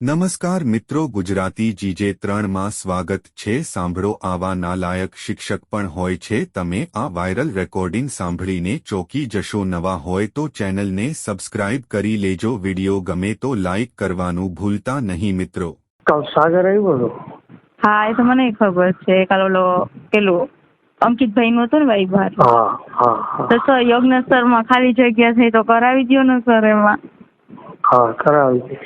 નમસ્કાર મિત્રો, ગુજરાતી GJ3 માં સ્વાગત છે। સાંભળો, આવા નાલાયક શિક્ષક પણ હોય છે। તમે આ વાયરલ રેકોર્ડિંગ સાંભળીને ચોંકી જશો। નવા હોય તો ચેનલને સબસ્ક્રાઇબ કરી લેજો। વિડિયો ગમે તો લાઇક કરવાનું ભૂલતા નહીં મિત્રો। સાગર આવ્યો હતો? હા, એ તો મને ખબર છે। કાલ ઓલો પેલું અંકિતભાઈ નું હતું ને ભાઈ બહાર, તો સર યજ્ઞ સર માં ખાલી જગ્યા થઈ તો કરાવી દો ને સર એમાં। હા, કરાવી દે।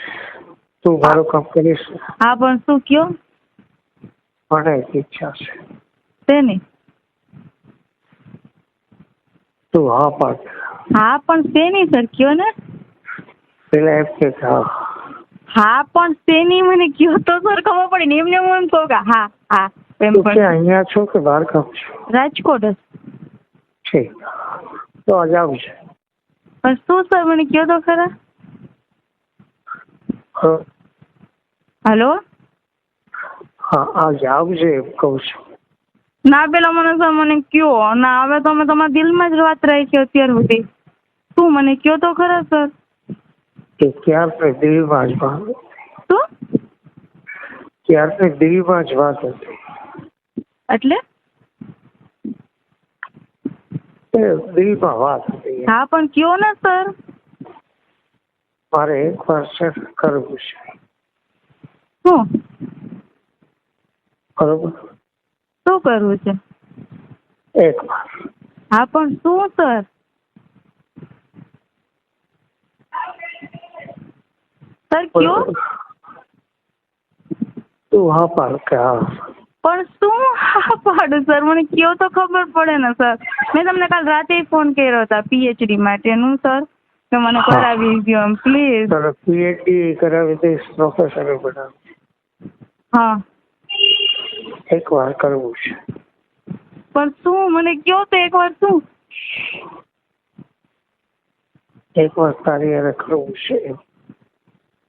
તું મારું કામ કરીશ? હા, પણ શું કયો? મને ઈચ્છા છે। શેની? તું હા પાડ। હા, પણ શેની સર કયો ને? પેલા એમ કે હા। હા, પણ શેની મને કયો તો સર ખબર પડે ને। એમને હું એમ કહું કે હા હા એમ તું પણ। ક્યાં અહીંયા છો કે બહાર કામ છો? રાજકોટ જ છે તો આજ આવશે। પણ શું સર મને કયો તો ખરા। હેલો? હા, આજે આવજે એમ કહું છું। ના, પેલા મને સર મને કયો ના। હવે તો અમે તમારા દિલમાં જ વાત રાખી અત્યાર સુધી। શું મને કયો તો ખરા સર। કે ક્યારથી દિલમાં જ વાત હતી? શું? ક્યારથી દિલમાં જ વાત હતી? એટલે? એ દિલમાં વાત હતી। હા, પણ કયો ને સર। મારે એક વાર છે કરવું છે। શું? બરોબર? શું કરવું છે? એક વાર। હા, પણ શું સર? સર કયો। તું હા પાડ કે હા? પણ શું હા પાડું સર, મને કયો તો ખબર પડે ને સર। મેં તમને કાલ રાતે ફોન કર્યો હતા PhD માટેનું સર, કે મને કરાવી દો એમ પ્લીઝ। તારે PhD કરાવી દઈશ, પ્રોફેસર બનાવી। હા, એક વાર કરવું છે। પણ શું મને કયો તો એક વાર શું? એક વાર તારી હારે કરવું છે।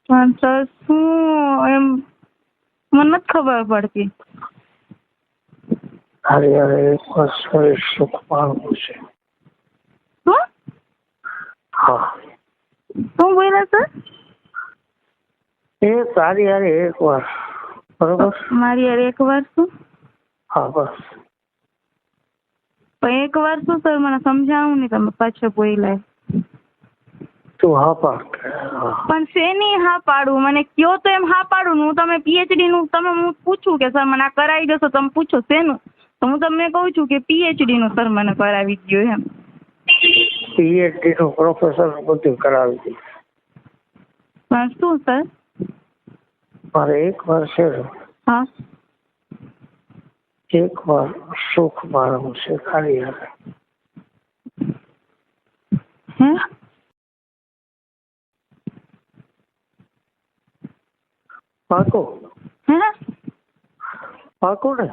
પણ સર શું એમ મને નથી ખબર પડતી। તારી હારે એક વાર શરીર સુખ માણવું છે। શું? હા, શું બોલ્યા સર? એ તારી હારે એક વાર, બરોબર? મારી યાર એક વાર શું? હા, બસ। પણ એક વાર શું સર, મને સમજાવું નહીં, તમે પાછો બોલ્યા। તું હા પાડ કે હા? પણ શેની હા પાડું, મને કયો તો એમ હા પાડું ને। હું તમે PhD નું તમે હું પૂછું કે સર મને આ કરાવી દેશો, તમે પૂછો શેનું, તો હું તમને કહું છું કે PhD નું સર મને કરાવી દો એમ। PhD નું પ્રોફેસર બધું કરાવી દઈશ। પણ શું સર? મારે એક વાર છે, હા, એક વાર સુખ માણવું છે તારી હારે। હે? પાકું? હે? પાકું ને?